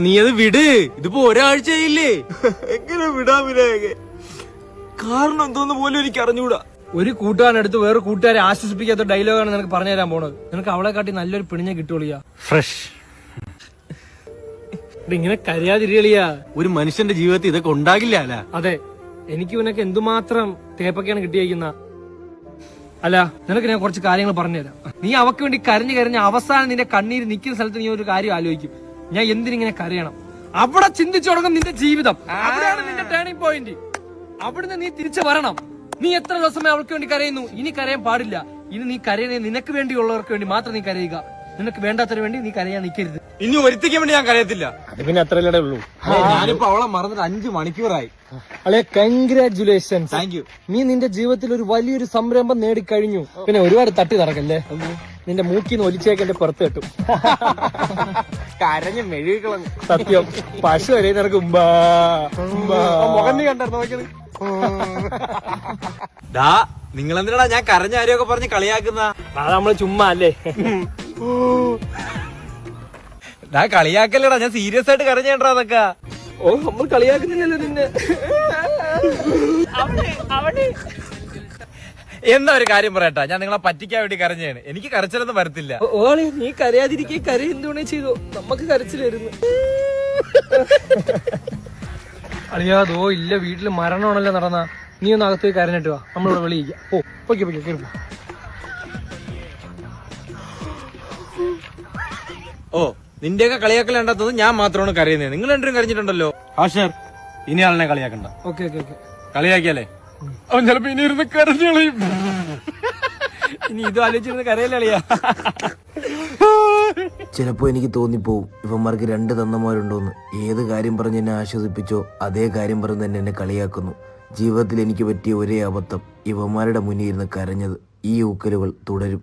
നീ അത് വിട്, ഇതിപ്പോ ഒരാഴ്ചയില്ലേ. എങ്ങനെ വിടാൻ വിനായകെ? കാരണം എന്തോന്ന് പോലും എനിക്ക് അറിഞ്ഞൂടാ. ഒരു കൂട്ടുകാരനടുത്ത് വേറെ കൂട്ടുകാരെ ആശ്വസിപ്പിക്കാത്ത ഡയലോഗാണ് നിനക്ക് പറഞ്ഞു തരാൻ പോണത്. നിനക്ക് അവളെ കാട്ടി നല്ലൊരു പിണിഞ്ഞ കിട്ടുകളിയാ. ഫ്രഷ്. ഇങ്ങനെ കരയാതിരികളിയാ. ഒരു മനുഷ്യന്റെ ജീവിതത്തിൽ ഇതൊക്കെ ഉണ്ടാകില്ല അല്ല. അതെ, എനിക്ക് ഇവനൊക്കെ എന്തുമാത്രം തേപ്പൊക്കെയാണ് കിട്ടിയിരിക്കുന്ന. അല്ല, നിനക്ക് ഞാൻ കുറച്ച് കാര്യങ്ങൾ പറഞ്ഞുതരാം. നീ അവക്ക് വേണ്ടി കരഞ്ഞു കരഞ്ഞ അവസാനം നിന്റെ കണ്ണീര് നിൽക്കുന്ന സ്ഥലത്ത് നീ ഒരു കാര്യം ആലോചിക്കും, ഞാൻ എന്തിനിങ്ങനെ കരയണം. അവിടെ ചിന്തിച്ചു തുടങ്ങും നിന്റെ ജീവിതം. അവിടെയാണ് നിന്റെ ടേണിംഗ് പോയിന്റ്. അവിടുന്ന് നീ തിരിച്ചു വരണം. നീ എത്ര ദിവസമേ അവൾക്ക് വേണ്ടി കരയുന്നു, ഇനി കരയാൻ പാടില്ല. ഇനി നീ കരയുന്ന നിനക്ക് വേണ്ടിയുള്ളവർക്ക് വേണ്ടി മാത്രം നീ കരയുക. നിനക്ക് വേണ്ടാത്തവര് വേണ്ടി നീ കരയാൻ നിൽക്കരുത്. ഇനി ഒരുത്തിക്കാൻ വേണ്ടി ഞാൻ കരയത്തില്ല. അത് പിന്നെ അത്രയല്ലേ ഉള്ളൂ. ഞാനിപ്പോ അവളെ മറന്നിട്ട് 5 മണിക്കൂറായി. അല്ലെ, കൺഗ്രാറ്റുലേഷൻസ്. Thank you. നീ നിന്റെ ജീവിതത്തിൽ ഒരു വലിയൊരു സംരംഭം നേടിക്കഴിഞ്ഞു. പിന്നെ ഒരുപാട് തട്ടി നടക്കല്ലേ. നിന്റെ മൂക്കിന്ന് ഒലിച്ചേക്കെന്റെ പുറത്ത് കെട്ടും. കരഞ്ഞ് മെഴുകിക്കളഞ്ഞു. സത്യം, പശു വരെ നിനക്ക് മുഖം നീ കണ്ടായിരുന്നു നോക്കിയത്. നിങ്ങളെന്തിനാ ഞാൻ കരഞ്ഞ കാര്യമൊക്കെ പറഞ്ഞ് കളിയാക്കുന്ന? അത് നമ്മള് ചുമ്മാ അല്ലേ. കളിയാക്കല്ലടാ, ഞാൻ സീരിയസ് ആയിട്ട് കരഞ്ഞേണ്ടാ അതൊക്കെ. ഓ, നമ്മൾ കളിയാക്കുന്നില്ലല്ലോ നിന്നെ. എന്നാ ഒരു കാര്യം പറയട്ടാ, ഞാൻ നിങ്ങളെ പറ്റിക്കാൻ വേണ്ടി കരഞ്ഞാണ്. എനിക്ക് കരച്ചിലൊന്നും വരത്തില്ല. ഓളെ, നീ കരയാതിരിക്കെ കരയെന്തുണേ ചെയ്തോ, നമുക്ക് കരച്ചിൽ വരുന്നു. അറിയാതോ ഇല്ല, വീട്ടില് മരണമാണല്ലോ നടന്ന. നീ ഒന്ന് അകത്തേക്ക് കരഞ്ഞിട്ട് വാ, നമ്മളിവിടെ വിളിയിക്കാം. ഓ, പൊക്കെ പൊക്കെ കേൾപ്പോ. ഓ, നിന്റെയൊക്കെ കളിയാക്കൽ കണ്ടാത്തത് ഞാൻ മാത്രമാണ് കരയുന്നത്. നിങ്ങൾ രണ്ടും കരഞ്ഞിട്ടുണ്ടല്ലോ. ഹാഷർ, ഇനി ആളിനെ കളിയാക്കണ്ട. Okay okay okay. കളിയാക്കിയാലേ അവൻ ചിലപ്പോ ഇനി ഇരുന്ന് കരഞ്ഞു കളയും. ഇനി ഇത് ആലോചിച്ചിരുന്ന് കരയല്ലിയാ. ചിലപ്പോ എനിക്ക് തോന്നിപ്പോവും ഇവന്മാർക്ക് 2 തന്നമാരുണ്ടോന്ന്. ഏത് കാര്യം പറഞ്ഞ് എന്നെ ആശ്വസിപ്പിച്ചോ അതേ കാര്യം പറഞ്ഞ് തന്നെ എന്നെ കളിയാക്കുന്നു. ജീവിതത്തിൽ എനിക്ക് പറ്റിയ ഒരേ അബദ്ധം ഇവന്മാരുടെ മുന്നിൽ ഇരുന്ന് കരഞ്ഞത്. ഈ ഊക്കലുകൾ തുടരും.